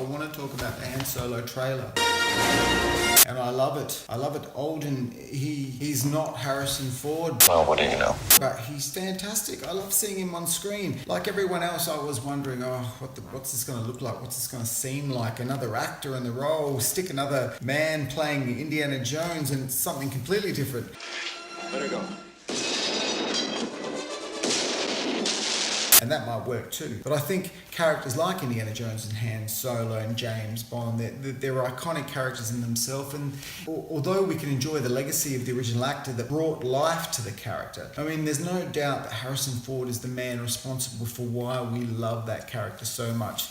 I want to talk about the Han Solo trailer. And I love it. I love it. Alden, he's not Harrison Ford. Well, what do you know? But he's fantastic. I love seeing him on screen. Like everyone else, I was wondering, what's this going to look like? What's this going to seem like? Another actor in the role, stick another man playing Indiana Jones, and it's something completely different. Let her go. And that might work too. But I think characters like Indiana Jones and Han Solo and James Bond, they're iconic characters in themselves. And although we can enjoy the legacy of the original actor that brought life to the character, I mean, there's no doubt that Harrison Ford is the man responsible for why we love that character so much.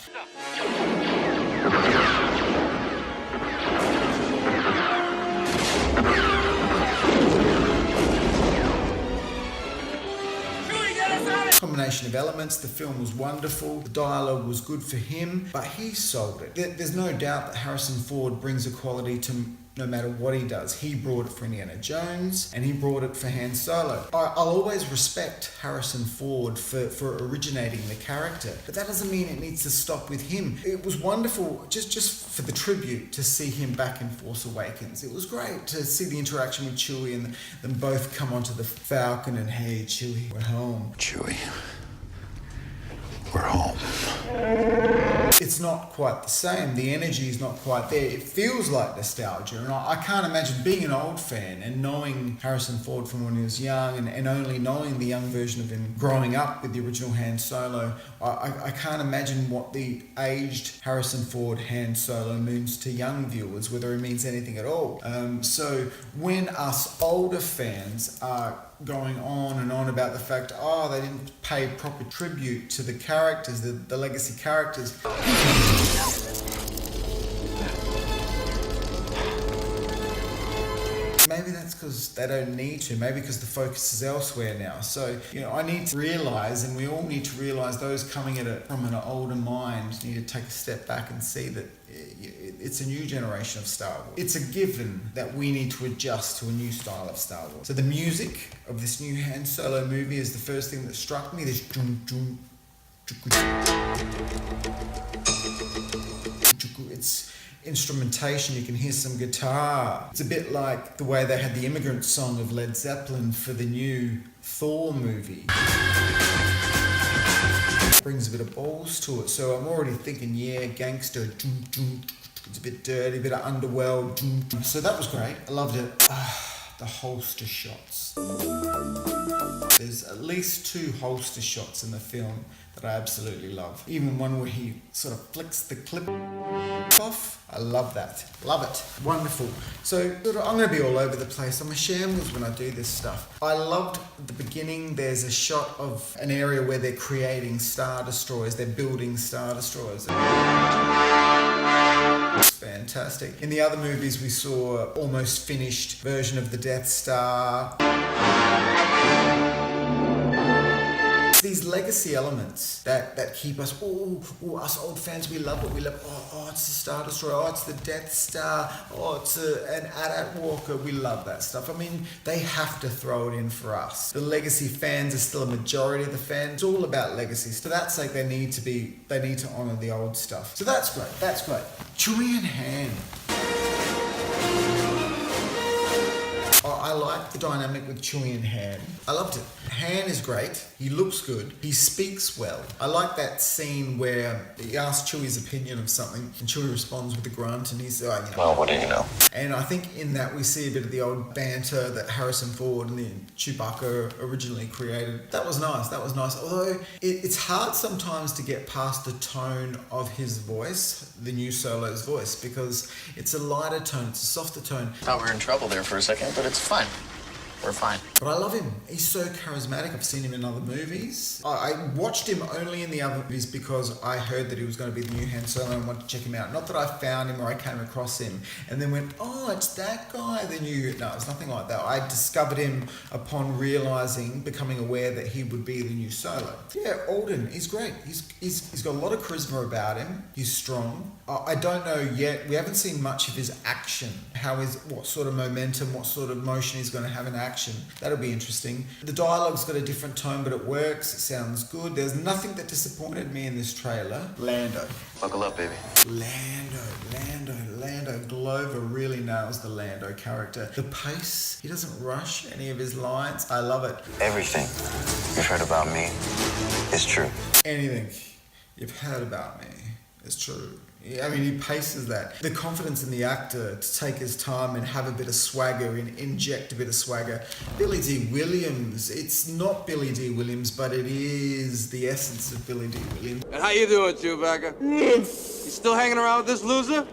Combination of elements, the film was wonderful, the dialogue was good for him, but he sold it. There's no doubt that Harrison Ford brings a quality to no matter what he does. He brought it for Indiana Jones, and he brought it for Han Solo. I'll always respect Harrison Ford for originating the character, but that doesn't mean it needs to stop with him. It was wonderful just for the tribute to see him back in Force Awakens. It was great to see the interaction with Chewie and them both come onto the Falcon and, hey, Chewie, we're home. Chewie, we're home. It's not quite the same. The energy is not quite there. It feels like nostalgia. And I can't imagine being an old fan and knowing Harrison Ford from when he was young and only knowing the young version of him growing up with the original Han Solo. I can't imagine what the aged Harrison Ford Han Solo means to young viewers, whether it means anything at all. So when us older fans are going on and on about the fact, they didn't pay proper tribute to the characters, the legacy characters. Maybe that's because they don't need to. Maybe because the focus is elsewhere now. So, I need to realise, and we all need to realise, those coming at it from an older mind need to take a step back and see that it's a new generation of Star Wars. It's a given that we need to adjust to a new style of Star Wars. So the music of this new Han Solo movie is the first thing that struck me. This it's instrumentation, you can hear some guitar. It's a bit like the way they had the Immigrant Song of Led Zeppelin for the new Thor movie. It brings a bit of balls to it, so I'm already thinking, gangster, it's a bit dirty, a bit of underworld. So that was great, I loved it. The holster shots. There's at least 2 holster shots in the film that I absolutely love. Even one where he sort of flicks the clip off. I love that. Love it. Wonderful. So I'm going to be all over the place. I'm a shambles when I do this stuff. I loved the beginning. There's a shot of an area where they're creating Star Destroyers. They're building Star Destroyers. It's fantastic. In the other movies we saw almost finished version of the Death Star. These legacy elements that keep us, us old fans, we love what we love. It's the Star Destroyer, it's the Death Star, it's an AT-AT Walker. We love that stuff. I mean, they have to throw it in for us. The legacy fans are still a majority of the fans. It's all about legacies. For that sake, they need to honour the old stuff. So that's great. Chewie and Han. I like the dynamic with Chewie and Han. I loved it. Han is great. He looks good. He speaks well. I like that scene where he asks Chewie's opinion of something and Chewie responds with a grunt and he's Well, what do you know? And I think in that we see a bit of the old banter that Harrison Ford and the Chewbacca originally created. That was nice. Although it's hard sometimes to get past the tone of his voice, the new Solo's voice, because it's a lighter tone, it's a softer tone. Thought we were in trouble there for a second, but it's fine. We're fine. But I love him. He's so charismatic. I've seen him in other movies. I watched him only in the other movies because I heard that he was going to be the new Han Solo and wanted to check him out. Not that I found him or I came across him and then went, it's that guy, the new... No, it's nothing like that. I discovered him upon becoming aware that he would be the new Solo. Yeah, Alden, he's great. He's got a lot of charisma about him. He's strong. I don't know yet. We haven't seen much of his action. What sort of momentum, what sort of motion he's going to have in action. action. That'll be interesting. The dialogue's got a different tone, but it works. It sounds good. There's nothing that disappointed me in this trailer. Lando. Buckle up, baby. Lando. Glover really nails the Lando character. The pace, he doesn't rush any of his lines. I love it. Everything you've heard about me is true. Anything you've heard about me is true. I mean, he paces that. The confidence in the actor to take his time and have a bit of swagger and inject a bit of swagger. Billy D. Williams. It's not Billy D. Williams, but it is the essence of Billy D. Williams. And how you doing, Chewbacca? You still hanging around with this loser?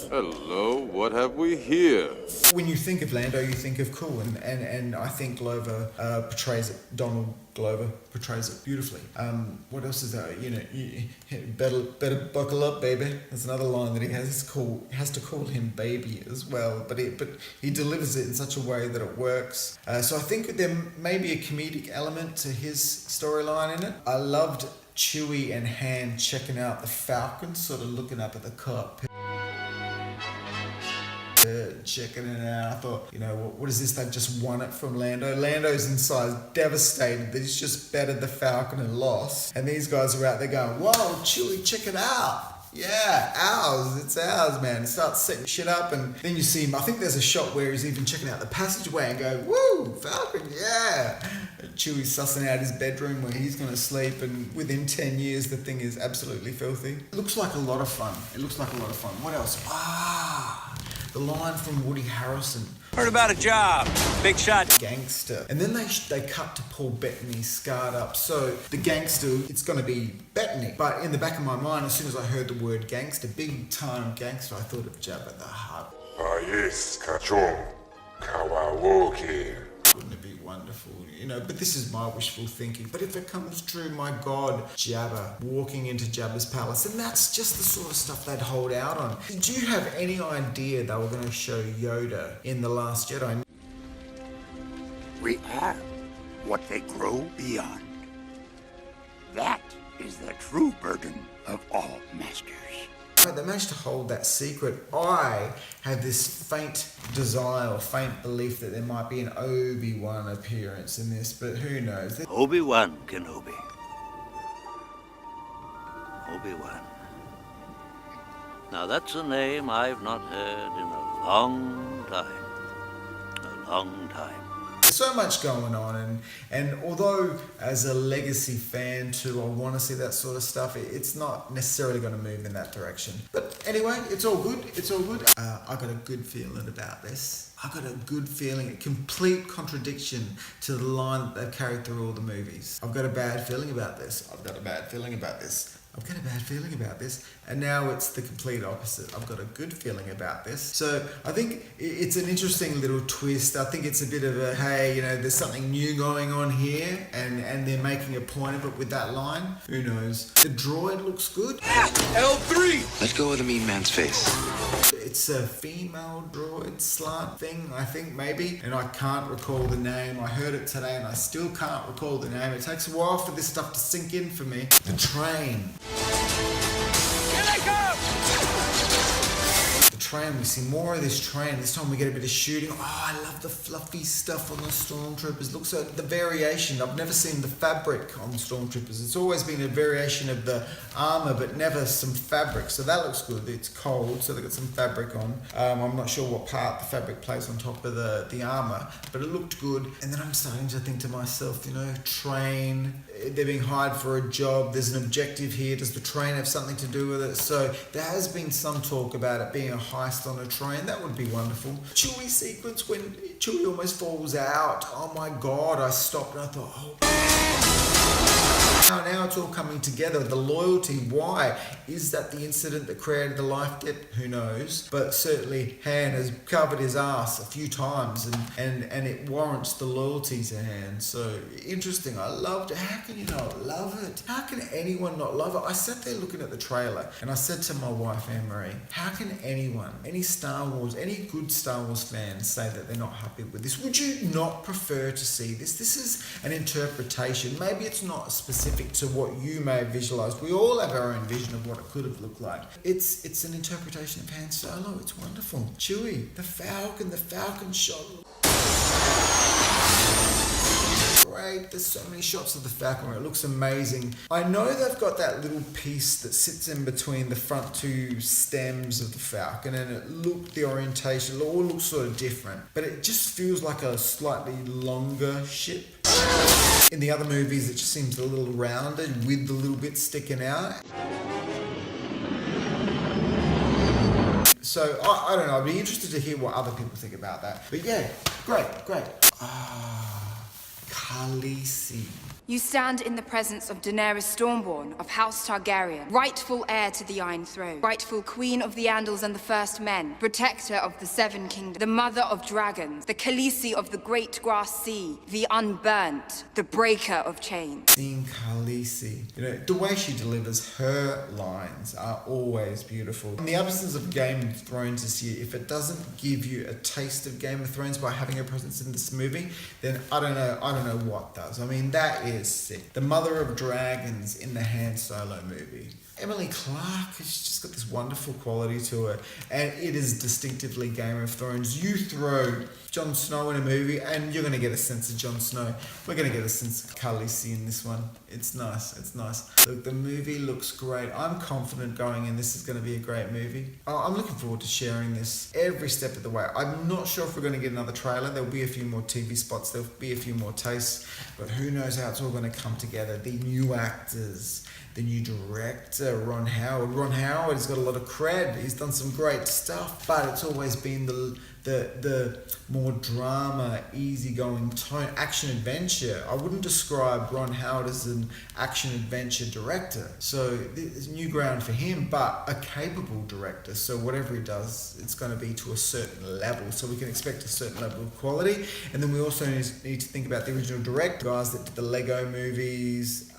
Hello, what have we here? When you think of Lando, you think of cool, and I think Glover portrays it. Donald Glover portrays it beautifully. What else is there? You better buckle up, baby. There's another line that he has. He has to call him baby as well, but he delivers it in such a way that it works. So I think there may be a comedic element to his storyline in it. I loved Chewie and Han checking out the Falcon, sort of looking up at the cockpit. Checking it out. I thought, what is this? They've just won it from Lando. Lando's inside devastated that he's just bettered the Falcon and lost. And these guys are out there going, whoa, Chewie, check it out. Yeah, ours. It's ours, man. He starts setting shit up, and then you see him. I think there's a shot where he's even checking out the passageway and go, woo, Falcon, yeah. And Chewie's sussing out his bedroom where he's going to sleep, and within 10 years, the thing is absolutely filthy. It looks like a lot of fun. What else? The line from Woody Harrelson. Heard about a job. Big shot. Gangster. And then they cut to Paul Bettany scarred up. So the gangster, it's going to be Bettany. But in the back of my mind, as soon as I heard the word gangster, big time gangster, I thought of Jabba the Hutt. Ah yes, Kachong. Kawawoke. Wouldn't it be wonderful? But this is my wishful thinking. But if it comes true, my God, Jabba walking into Jabba's palace, and that's just the sort of stuff they'd hold out on. Do you have any idea they were going to show Yoda in The Last Jedi? We are what they grow beyond. That is the true burden of all masters. They managed to hold that secret. I have this faint desire or faint belief that there might be an Obi-Wan appearance in this, but who knows? Obi-Wan Kenobi. Obi-Wan. Now that's a name I've not heard in a long time. A long time. So much going on, and although as a legacy fan too, I want to see that sort of stuff, it's not necessarily going to move in that direction. But anyway, it's all good. I got a good feeling about this. I got a good feeling, a complete contradiction to the line that they've carried through all the movies. I've got a bad feeling about this. And now it's the complete opposite. I've got a good feeling about this. So I think it's an interesting little twist. I think it's a bit of a, hey, there's something new going on here, and they're making a point of it with that line. Who knows? The droid looks good. L3! Let's go with a mean man's face. It's a female droid slant thing, I think, maybe. And I can't recall the name. I heard it today and I still can't recall the name. It takes a while for this stuff to sink in for me. The train. Here they come! The train, we see more of this train. This time we get a bit of shooting. Oh, I love the fluffy stuff on the stormtroopers. Look, so the variation. I've never seen the fabric on the stormtroopers. It's always been a variation of the armor, but never some fabric. So that looks good. It's cold, so they've got some fabric on. I'm not sure what part the fabric plays on top of the armor, but it looked good. And then I'm starting to think to myself, train. They're being hired for a job. There's an objective here. Does the train have something to do with it? So there has been some talk about it being a heist on a train. That would be wonderful. Chewie sequence when Chewie almost falls out. Oh my God, I stopped and I thought, Now it's all coming together. The loyalty, why? Is that the incident that created the life debt? Who knows? But certainly Han has covered his ass a few times and it warrants the loyalty to Han. So interesting. I loved it. How can you not love it? How can anyone not love it? I sat there looking at the trailer and I said to my wife Anne-Marie, how can anyone anyone, any Star Wars, any good Star Wars fans say that they're not happy with this, would you not prefer to see this? This is an interpretation. Maybe it's not specific to what you may have visualized. We all have our own vision of what it could have looked like. It's an interpretation of Han Solo. It's wonderful. Chewie, the Falcon shot. Great. There's so many shots of the Falcon where it looks amazing. I know they've got that little piece that sits in between the front two stems of the Falcon, and the orientation, it all looks sort of different, but it just feels like a slightly longer ship. In the other movies, it just seems a little rounded with the little bit sticking out. So, I don't know. I'd be interested to hear what other people think about that. But yeah, great. Khaleesi. You stand in the presence of Daenerys Stormborn of House Targaryen, rightful heir to the Iron Throne, rightful queen of the Andals and the First Men, protector of the Seven Kingdoms, the mother of dragons, the Khaleesi of the Great Grass Sea, the Unburnt, the breaker of chains. Seeing Khaleesi, the way she delivers her lines are always beautiful. In the absence of Game of Thrones this year, if it doesn't give you a taste of Game of Thrones by having her presence in this movie, then I don't know what does. I mean, that is sick. The mother of dragons in the Han Solo movie. Emily Clark has just got this wonderful quality to her, and it is distinctively Game of Thrones. You throw Jon Snow in a movie and you're going to get a sense of Jon Snow. We're going to get a sense of Khaleesi in this one. It's nice. Look, the movie looks great. I'm confident going in. This is going to be a great movie. I'm looking forward to sharing this every step of the way. I'm not sure if we're going to get another trailer. There'll be a few more TV spots. There'll be a few more tastes, but who knows how it's all going to come together. The new actors, the new director, Ron Howard. Ron Howard has got a lot of cred. He's done some great stuff, but it's always been the more drama, easygoing tone, action adventure. I wouldn't describe Ron Howard as an action adventure director. So there's new ground for him, but a capable director. So whatever he does, it's going to be to a certain level. So we can expect a certain level of quality. And then we also need to think about the original director, guys that did the Lego movies.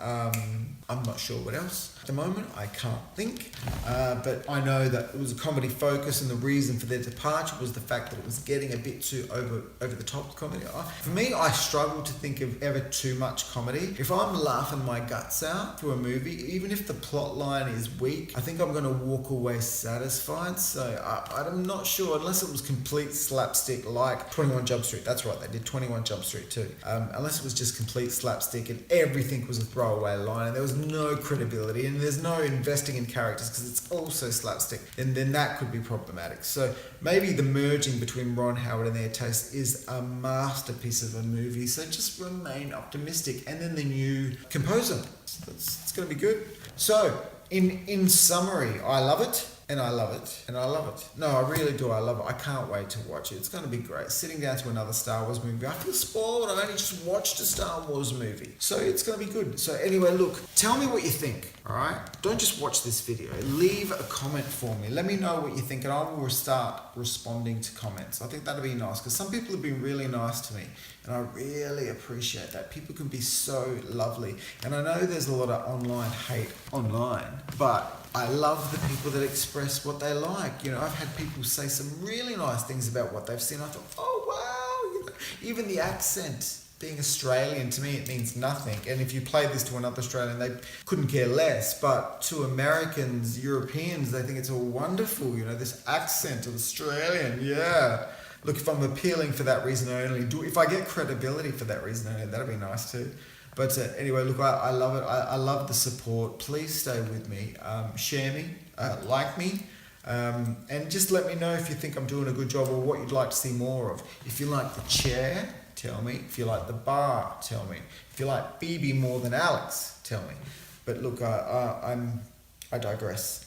I'm not sure what else. At the moment, I can't think. But I know that it was a comedy focus, and the reason for their departure was the fact that it was getting a bit too over the top comedy. For me, I struggle to think of ever too much comedy. If I'm laughing my guts out through a movie, even if the plot line is weak, I think I'm going to walk away satisfied. So I'm not sure, unless it was complete slapstick like 21 Jump Street. That's right, they did 21 Jump Street too. Unless it was just complete slapstick and everything was a throwaway line and there was no credibility and there's no investing in characters because it's also slapstick, and then that could be problematic. So maybe the merging between Ron Howard and their taste is a masterpiece of a movie. So just remain optimistic. And then the new composer, it's going to be good. So in summary, I love it. And I love it. And I love it. No, I really do. I love it. I can't wait to watch it. It's going to be great. Sitting down to another Star Wars movie. I feel spoiled. I've only just watched a Star Wars movie. So it's going to be good. So anyway, look, tell me what you think. All right? Don't just watch this video. Leave a comment for me. Let me know what you think and I will start responding to comments. I think that'd be nice because some people have been really nice to me and I really appreciate that. People can be so lovely. And I know there's a lot of online hate online, but I love the people that express what they like. I've had people say some really nice things about what they've seen. I thought, oh wow, even the accent. Being Australian, to me, it means nothing. And if you play this to another Australian, they couldn't care less. But to Americans, Europeans, they think it's all wonderful. This accent of Australian, yeah. Look, if I'm appealing for that reason only, if I get credibility for that reason only, that'd be nice too. But anyway, look, I love it. I love the support. Please stay with me. Share me, like me, and just let me know if you think I'm doing a good job or what you'd like to see more of. If you like the chair, tell me. If you like the bar, tell me. If you like Phoebe more than Alex, tell me. But look, I digress.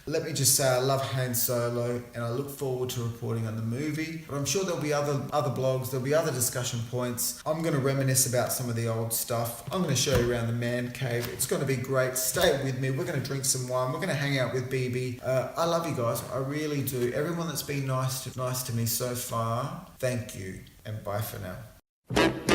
Let me just say I love Han Solo and I look forward to reporting on the movie. But I'm sure there'll be other blogs, there'll be other discussion points. I'm going to reminisce about some of the old stuff. I'm going to show you around the man cave. It's going to be great. Stay with me. We're going to drink some wine. We're going to hang out with BB. I love you guys. I really do. Everyone that's been nice to me so far, thank you and bye for now.